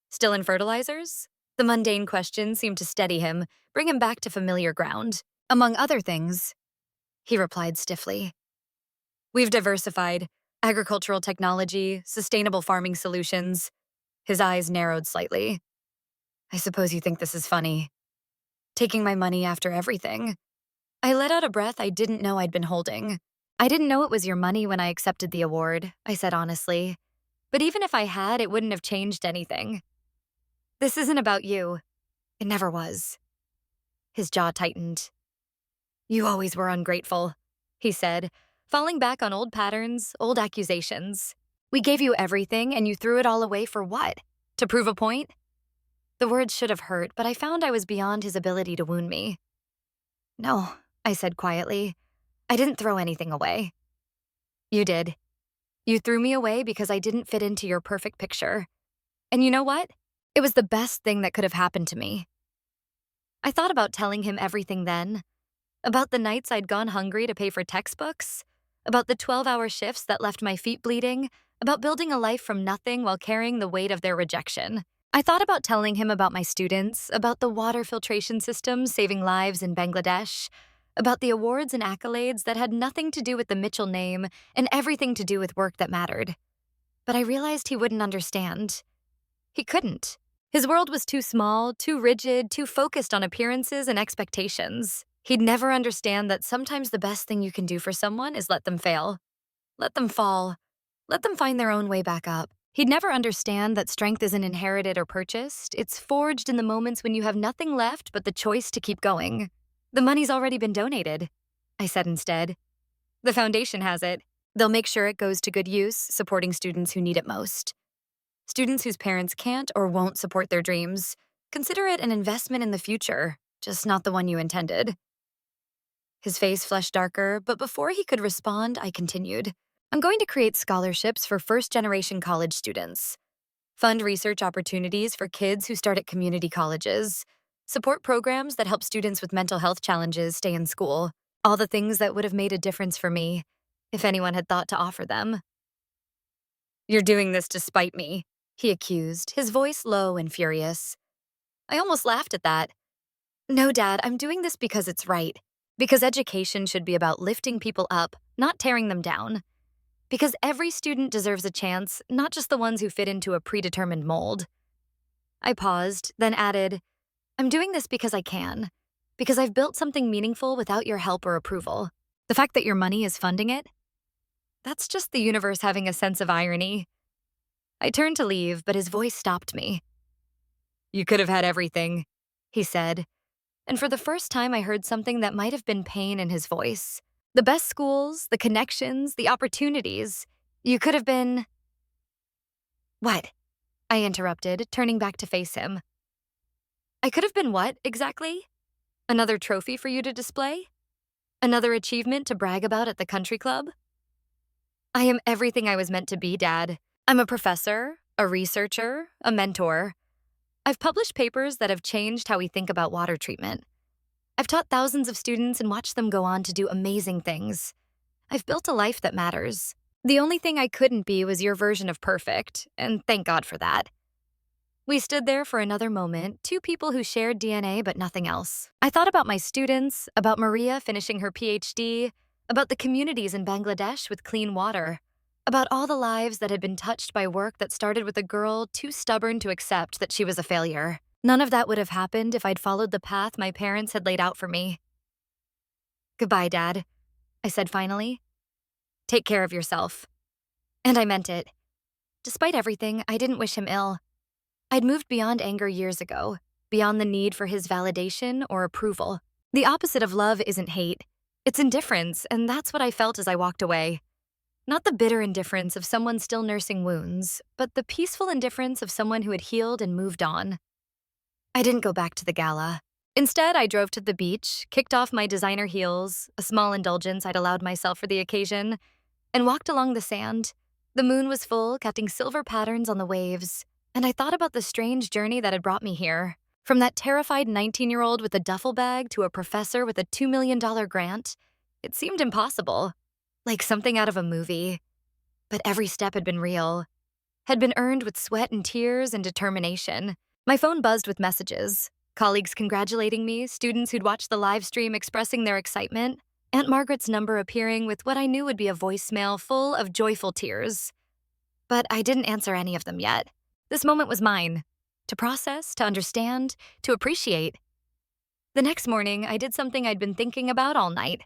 Still in fertilizers? The mundane question seemed to steady him, bring him back to familiar ground. Among other things, he replied stiffly. We've diversified. Agricultural technology, sustainable farming solutions. His eyes narrowed slightly. I suppose you think this is funny. Taking my money after everything. I let out a breath I didn't know I'd been holding. I didn't know it was your money when I accepted the award, I said honestly. But even if I had, it wouldn't have changed anything. This isn't about you. It never was. His jaw tightened. You always were ungrateful, he said, falling back on old patterns, old accusations. We gave you everything and you threw it all away for what? To prove a point? The words should have hurt, but I found I was beyond his ability to wound me. No, I said quietly. I didn't throw anything away. You did. You threw me away because I didn't fit into your perfect picture. And you know what? It was the best thing that could have happened to me. I thought about telling him everything then. About the nights I'd gone hungry to pay for textbooks. About the 12-hour shifts that left my feet bleeding. About building a life from nothing while carrying the weight of their rejection. I thought about telling him about my students, about the water filtration system saving lives in Bangladesh, about the awards and accolades that had nothing to do with the Mitchell name and everything to do with work that mattered. But I realized he wouldn't understand. He couldn't. His world was too small, too rigid, too focused on appearances and expectations. He'd never understand that sometimes the best thing you can do for someone is let them fail. Let them fall. Let them find their own way back up. He'd never understand that strength isn't inherited or purchased. It's forged in the moments when you have nothing left but the choice to keep going. The money's already been donated, I said instead. The foundation has it. They'll make sure it goes to good use, supporting students who need it most. Students whose parents can't or won't support their dreams. Consider it an investment in the future, just not the one you intended. His face flushed darker, but before he could respond, I continued. I'm going to create scholarships for first-generation college students, fund research opportunities for kids who start at community colleges, support programs that help students with mental health challenges stay in school, all the things that would have made a difference for me, if anyone had thought to offer them. You're doing this to spite me, he accused, his voice low and furious. I almost laughed at that. No, Dad, I'm doing this because it's right. Because education should be about lifting people up, not tearing them down. Because every student deserves a chance, not just the ones who fit into a predetermined mold. I paused, then added, I'm doing this because I can. Because I've built something meaningful without your help or approval. The fact that your money is funding it? That's just the universe having a sense of irony. I turned to leave, but his voice stopped me. You could have had everything, he said. And for the first time, I heard something that might have been pain in his voice. The best schools, the connections, the opportunities. You could have been... What? I interrupted, turning back to face him. I could have been what, exactly? Another trophy for you to display? Another achievement to brag about at the country club? I am everything I was meant to be, Dad. I'm a professor, a researcher, a mentor. I've published papers that have changed how we think about water treatment. I've taught thousands of students and watched them go on to do amazing things. I've built a life that matters. The only thing I couldn't be was your version of perfect, and thank God for that. We stood there for another moment, two people who shared DNA but nothing else. I thought about my students, about Maria finishing her PhD, about the communities in Bangladesh with clean water, about all the lives that had been touched by work that started with a girl too stubborn to accept that she was a failure. None of that would have happened if I'd followed the path my parents had laid out for me. Goodbye, Dad, I said finally. Take care of yourself. And I meant it. Despite everything, I didn't wish him ill. I'd moved beyond anger years ago, beyond the need for his validation or approval. The opposite of love isn't hate. It's indifference, and that's what I felt as I walked away. Not the bitter indifference of someone still nursing wounds, but the peaceful indifference of someone who had healed and moved on. I didn't go back to the gala. Instead, I drove to the beach, kicked off my designer heels, a small indulgence I'd allowed myself for the occasion, and walked along the sand, The moon was full, casting silver patterns on the waves, and I thought about the strange journey that had brought me here. From that terrified 19-year-old with a duffel bag to a professor with a $2 million grant, it seemed impossible, like something out of a movie. But every step had been real, had been earned with sweat and tears and determination. My phone buzzed with messages, colleagues congratulating me, students who'd watched the live stream expressing their excitement, Aunt Margaret's number appearing with what I knew would be a voicemail full of joyful tears. But I didn't answer any of them yet. This moment was mine, to process, to understand, to appreciate. The next morning, I did something I'd been thinking about all night.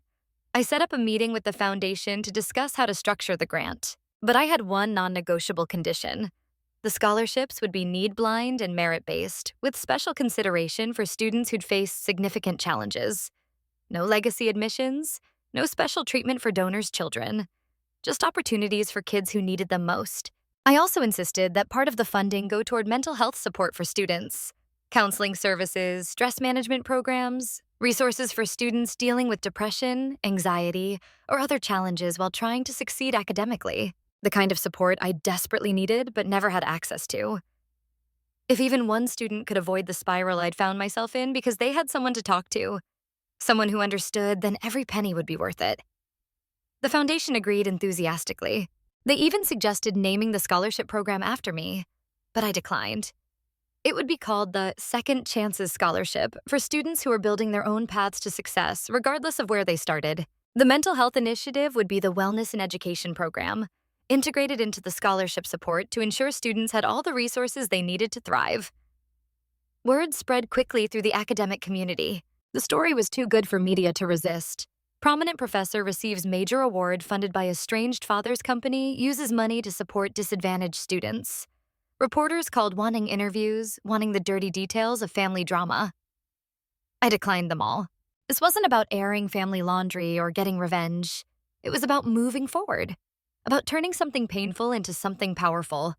I set up a meeting with the foundation to discuss how to structure the grant. But I had one non-negotiable condition. The scholarships would be need-blind and merit-based, with special consideration for students who'd faced significant challenges. No legacy admissions, no special treatment for donors' children, just opportunities for kids who needed them most. I also insisted that part of the funding go toward mental health support for students, counseling services, stress management programs, resources for students dealing with depression, anxiety, or other challenges while trying to succeed academically, the kind of support I desperately needed but never had access to. If even one student could avoid the spiral I'd found myself in because they had someone to talk to, someone who understood, then every penny would be worth it. The foundation agreed enthusiastically. They even suggested naming the scholarship program after me, but I declined. It would be called the Second Chances Scholarship for students who are building their own paths to success, regardless of where they started. The mental health initiative would be the Wellness and Education program, integrated into the scholarship support to ensure students had all the resources they needed to thrive. Word spread quickly through the academic community. The story was too good for media to resist. Prominent professor receives major award funded by estranged father's company, uses money to support disadvantaged students. Reporters called wanting interviews, wanting the dirty details of family drama. I declined them all. This wasn't about airing family laundry or getting revenge. It was about moving forward, about turning something painful into something powerful.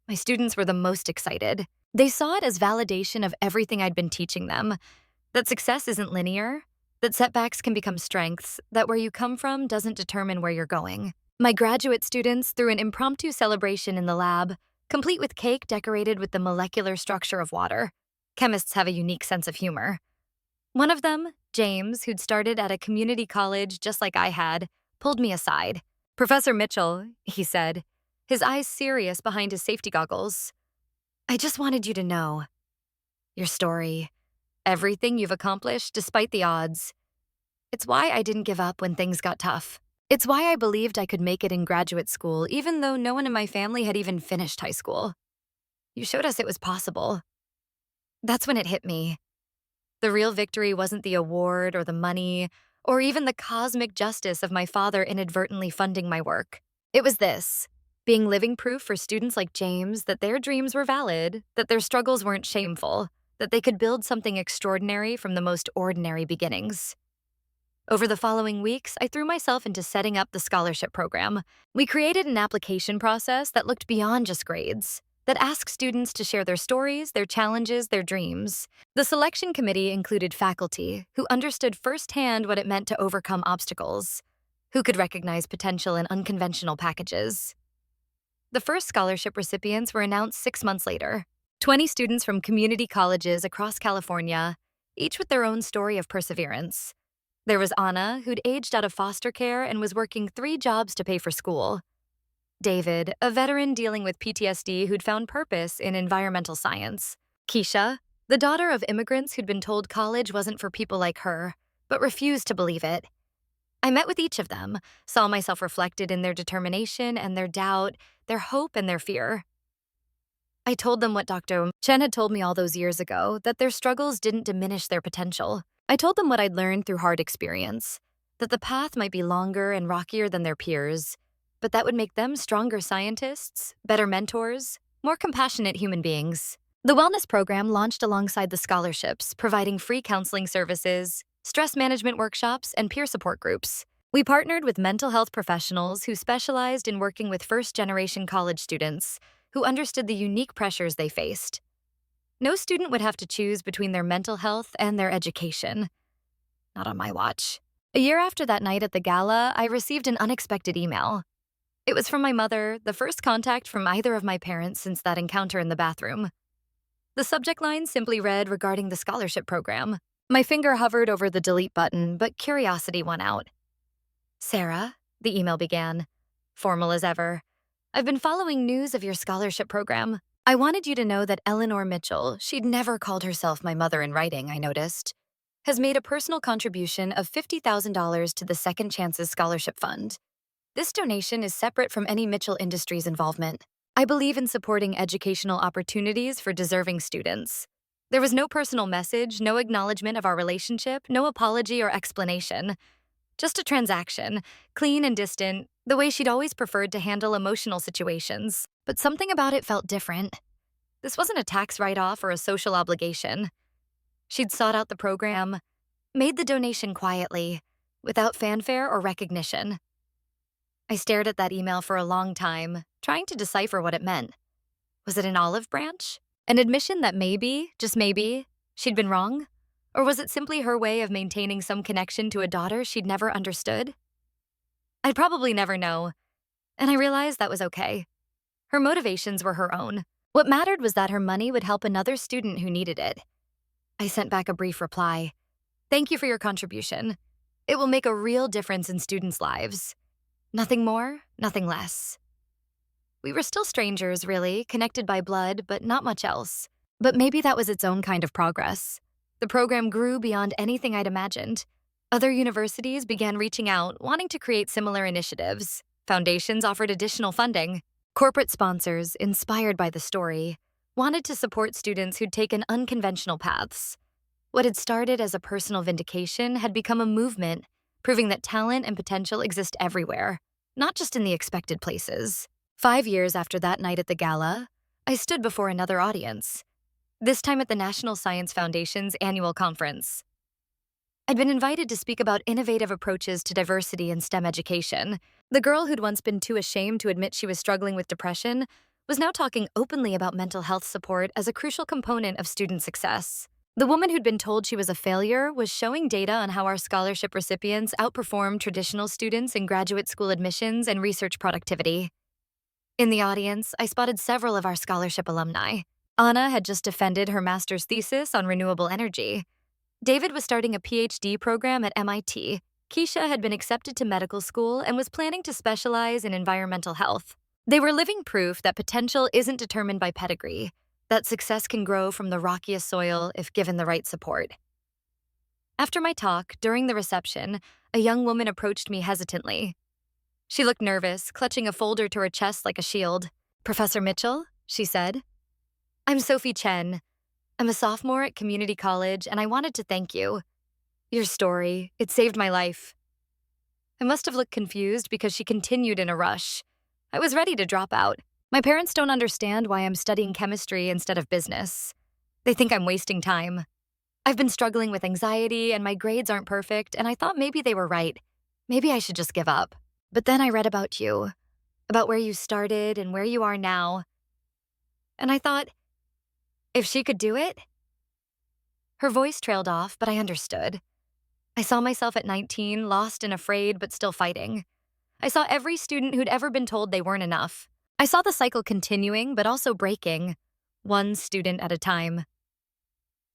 My students were the most excited. They saw it as validation of everything I'd been teaching them, that success isn't linear, that setbacks can become strengths, that where you come from doesn't determine where you're going. My graduate students threw an impromptu celebration in the lab, complete with cake decorated with the molecular structure of water. Chemists have a unique sense of humor. One of them, James, who'd started at a community college just like I had, pulled me aside. "Professor Mitchell," he said, his eyes serious behind his safety goggles, "I just wanted you to know. Your story. Everything you've accomplished despite the odds. It's why I didn't give up when things got tough. It's why I believed I could make it in graduate school even though no one in my family had even finished high school. You showed us it was possible." That's when it hit me. The real victory wasn't the award or the money or even the cosmic justice of my father inadvertently funding my work. It was this: being living proof for students like James that their dreams were valid, that their struggles weren't shameful, that they could build something extraordinary from the most ordinary beginnings. Over the following weeks, I threw myself into setting up the scholarship program. We created an application process that looked beyond just grades, that asked students to share their stories, their challenges, their dreams. The selection committee included faculty who understood firsthand what it meant to overcome obstacles, who could recognize potential in unconventional packages. The first scholarship recipients were announced 6 months later. 20 students from community colleges across California, each with their own story of perseverance. There was Anna, who'd aged out of foster care and was working 3 jobs to pay for school. David, a veteran dealing with PTSD who'd found purpose in environmental science. Keisha, the daughter of immigrants who'd been told college wasn't for people like her, but refused to believe it. I met with each of them, saw myself reflected in their determination and their doubt, their hope and their fear. I told them what Dr. Chen had told me all those years ago, that their struggles didn't diminish their potential. I told them what I'd learned through hard experience, that the path might be longer and rockier than their peers, but that would make them stronger scientists, better mentors, more compassionate human beings. The wellness program launched alongside the scholarships, providing free counseling services, stress management workshops, and peer support groups. We partnered with mental health professionals who specialized in working with first-generation college students who understood the unique pressures they faced. No student would have to choose between their mental health and their education. Not on my watch. A year after that night at the gala, I received an unexpected email. It was from my mother, the first contact from either of my parents since that encounter in the bathroom. The subject line simply read regarding the scholarship program. My finger hovered over the delete button, but curiosity won out. Sarah, the email began, formal as ever. I've been following news of your scholarship program. I wanted you to know that Eleanor Mitchell, she'd never called herself my mother in writing, I noticed, has made a personal contribution of $50,000 to the Second Chances Scholarship Fund. This donation is separate from any Mitchell Industries involvement. I believe in supporting educational opportunities for deserving students. There was no personal message, no acknowledgement of our relationship, no apology or explanation. Just a transaction, clean and distant, the way she'd always preferred to handle emotional situations. But something about it felt different. This wasn't a tax write-off or a social obligation. She'd sought out the program, made the donation quietly, without fanfare or recognition. I stared at that email for a long time, trying to decipher what it meant. Was it an olive branch? An admission that maybe, just maybe, she'd been wrong? Or was it simply her way of maintaining some connection to a daughter she'd never understood? I'd probably never know, and I realized that was okay. Her motivations were her own. What mattered was that her money would help another student who needed it. I sent back a brief reply. Thank you for your contribution. It will make a real difference in students' lives. Nothing more, nothing less. We were still strangers, really, connected by blood, but not much else. But maybe that was its own kind of progress. The program grew beyond anything I'd imagined. Other universities began reaching out, wanting to create similar initiatives. Foundations offered additional funding. Corporate sponsors, inspired by the story, wanted to support students who'd taken unconventional paths. What had started as a personal vindication had become a movement, proving that talent and potential exist everywhere, not just in the expected places. 5 years after that night at the gala, I stood before another audience, this time at the National Science Foundation's annual conference. I'd been invited to speak about innovative approaches to diversity in STEM education. The girl who'd once been too ashamed to admit she was struggling with depression was now talking openly about mental health support as a crucial component of student success. The woman who'd been told she was a failure was showing data on how our scholarship recipients outperformed traditional students in graduate school admissions and research productivity. In the audience, I spotted several of our scholarship alumni. Anna had just defended her master's thesis on renewable energy. David was starting a PhD program at MIT. Keisha had been accepted to medical school and was planning to specialize in environmental health. They were living proof that potential isn't determined by pedigree, that success can grow from the rockiest soil if given the right support. After my talk, during the reception, a young woman approached me hesitantly. She looked nervous, clutching a folder to her chest like a shield. "Professor Mitchell," she said. "I'm Sophie Chen. I'm a sophomore at community college, and I wanted to thank you. Your story, it saved my life." I must have looked confused because she continued in a rush. I was ready to drop out. My parents don't understand why I'm studying chemistry instead of business. They think I'm wasting time. I've been struggling with anxiety, and my grades aren't perfect, and I thought maybe they were right. Maybe I should just give up. But then I read about you, about where you started and where you are now. And I thought, if she could do it? Her voice trailed off, but I understood. I saw myself at 19, lost and afraid, but still fighting. I saw every student who'd ever been told they weren't enough. I saw the cycle continuing, but also breaking, one student at a time.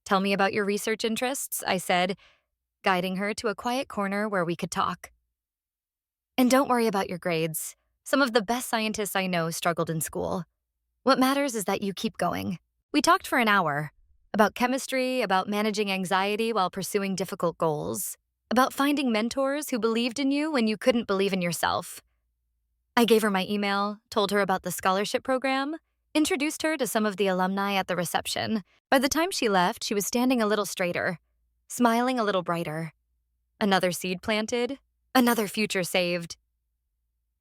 "Tell me about your research interests," I said, guiding her to a quiet corner where we could talk. "And don't worry about your grades. Some of the best scientists I know struggled in school. What matters is that you keep going." We talked for an hour, about chemistry, about managing anxiety while pursuing difficult goals, about finding mentors who believed in you when you couldn't believe in yourself. I gave her my email, told her about the scholarship program, introduced her to some of the alumni at the reception. By the time she left, she was standing a little straighter, smiling a little brighter. Another seed planted, another future saved.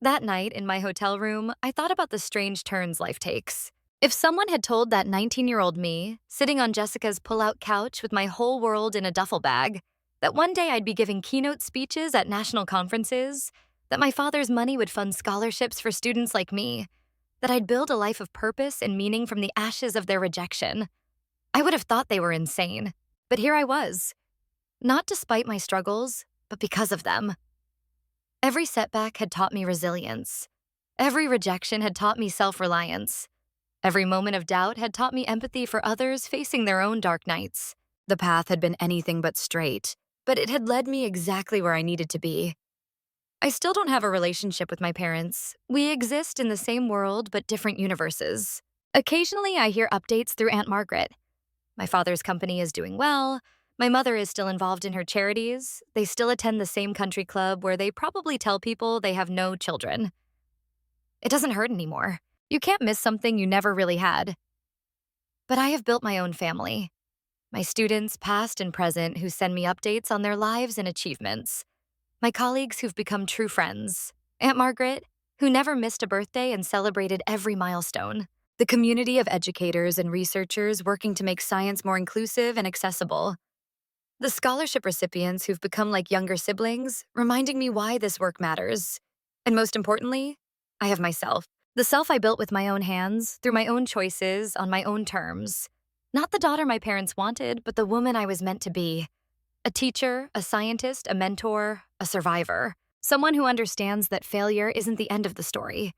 That night, in my hotel room, I thought about the strange turns life takes. If someone had told that 19-year-old me, sitting on Jessica's pull-out couch with my whole world in a duffel bag, that one day I'd be giving keynote speeches at national conferences, that my father's money would fund scholarships for students like me, that I'd build a life of purpose and meaning from the ashes of their rejection, I would have thought they were insane. But here I was. Not despite my struggles, but because of them. Every setback had taught me resilience. Every rejection had taught me self-reliance. Every moment of doubt had taught me empathy for others facing their own dark nights. The path had been anything but straight, but it had led me exactly where I needed to be. I still don't have a relationship with my parents. We exist in the same world, but different universes. Occasionally, I hear updates through Aunt Margaret. My father's company is doing well. My mother is still involved in her charities. They still attend the same country club where they probably tell people they have no children. It doesn't hurt anymore. You can't miss something you never really had. But I have built my own family. My students, past and present, who send me updates on their lives and achievements. My colleagues who've become true friends. Aunt Margaret, who never missed a birthday and celebrated every milestone. The community of educators and researchers working to make science more inclusive and accessible. The scholarship recipients who've become like younger siblings, reminding me why this work matters. And most importantly, I have myself. The self I built with my own hands, through my own choices, on my own terms. Not the daughter my parents wanted, but the woman I was meant to be. A teacher, a scientist, a mentor, a survivor. Someone who understands that failure isn't the end of the story.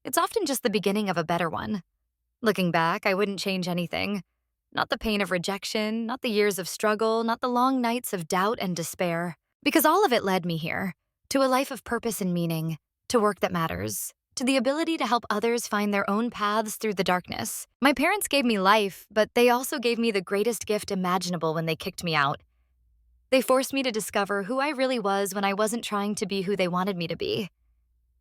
It's often just the beginning of a better one. Looking back, I wouldn't change anything. Not the pain of rejection, not the years of struggle, not the long nights of doubt and despair. Because all of it led me here, to a life of purpose and meaning, to work that matters, to the ability to help others find their own paths through the darkness. My parents gave me life, but they also gave me the greatest gift imaginable when they kicked me out. They forced me to discover who I really was when I wasn't trying to be who they wanted me to be.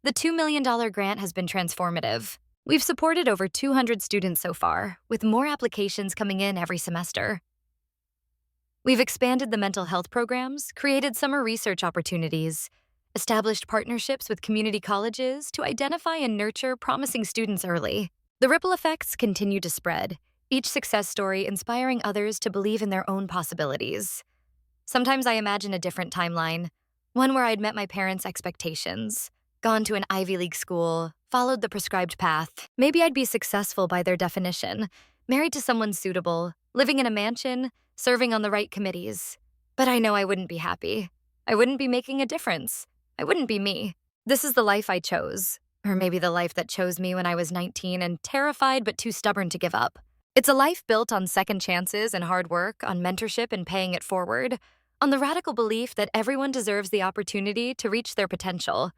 The $2 million grant has been transformative. We've supported over 200 students so far, with more applications coming in every semester. We've expanded the mental health programs, created summer research opportunities, established partnerships with community colleges to identify and nurture promising students early. The ripple effects continue to spread, each success story inspiring others to believe in their own possibilities. Sometimes I imagine a different timeline, one where I'd met my parents' expectations, gone to an Ivy League school, followed the prescribed path. Maybe I'd be successful by their definition, married to someone suitable, living in a mansion, serving on the right committees. But I know I wouldn't be happy. I wouldn't be making a difference. I wouldn't be me. This is the life I chose, or maybe the life that chose me when I was 19 and terrified but too stubborn to give up. It's a life built on second chances and hard work, on mentorship and paying it forward, on the radical belief that everyone deserves the opportunity to reach their potential,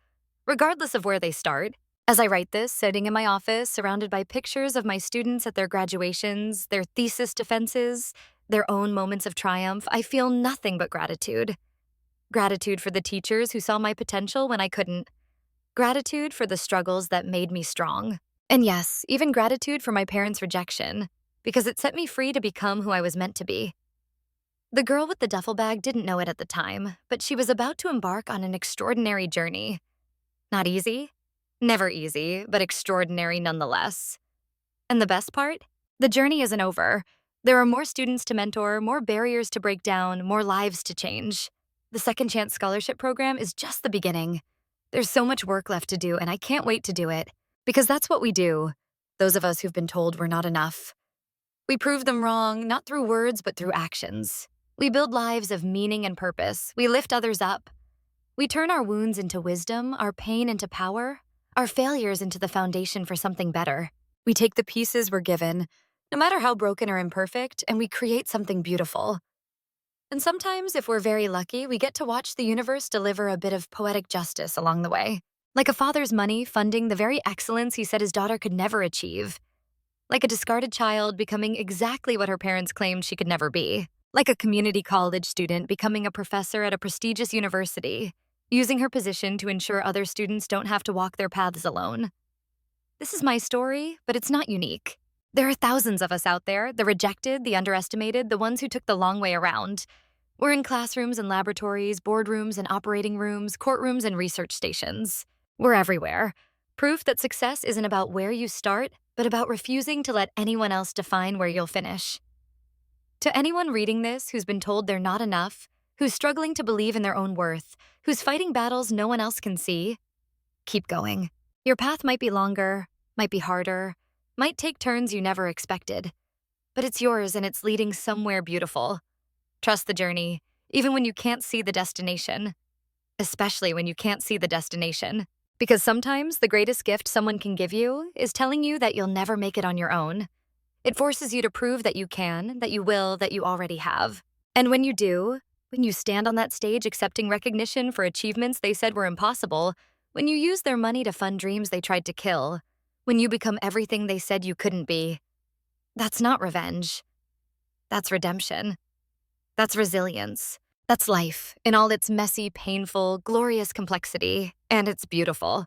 regardless of where they start. As I write this, sitting in my office, surrounded by pictures of my students at their graduations, their thesis defenses, their own moments of triumph, I feel nothing but gratitude. Gratitude for the teachers who saw my potential when I couldn't. Gratitude for the struggles that made me strong. And yes, even gratitude for my parents' rejection, because it set me free to become who I was meant to be. The girl with the duffel bag didn't know it at the time, but she was about to embark on an extraordinary journey. Not easy? Never easy, but extraordinary nonetheless. And the best part? The journey isn't over. There are more students to mentor, more barriers to break down, more lives to change. The Second Chance Scholarship Program is just the beginning. There's so much work left to do, and I can't wait to do it. Because that's what we do, those of us who've been told we're not enough. We prove them wrong, not through words, but through actions. We build lives of meaning and purpose. We lift others up. We turn our wounds into wisdom, our pain into power, our failures into the foundation for something better. We take the pieces we're given, no matter how broken or imperfect, and we create something beautiful. And sometimes, if we're very lucky, we get to watch the universe deliver a bit of poetic justice along the way. Like a father's money funding the very excellence he said his daughter could never achieve. Like a discarded child becoming exactly what her parents claimed she could never be. Like a community college student becoming a professor at a prestigious university, using her position to ensure other students don't have to walk their paths alone. This is my story, but it's not unique. There are thousands of us out there, the rejected, the underestimated, the ones who took the long way around. We're in classrooms and laboratories, boardrooms and operating rooms, courtrooms and research stations. We're everywhere. Proof that success isn't about where you start, but about refusing to let anyone else define where you'll finish. To anyone reading this who's been told they're not enough, who's struggling to believe in their own worth, who's fighting battles no one else can see, keep going. Your path might be longer, might be harder, might take turns you never expected, but it's yours and it's leading somewhere beautiful. Trust the journey, even when you can't see the destination. Especially when you can't see the destination. Because sometimes the greatest gift someone can give you is telling you that you'll never make it on your own. It forces you to prove that you can, that you will, that you already have. And when you do, when you stand on that stage accepting recognition for achievements they said were impossible, when you use their money to fund dreams they tried to kill, when you become everything they said you couldn't be, that's not revenge. That's redemption. That's resilience. That's life in all its messy, painful, glorious complexity. And it's beautiful.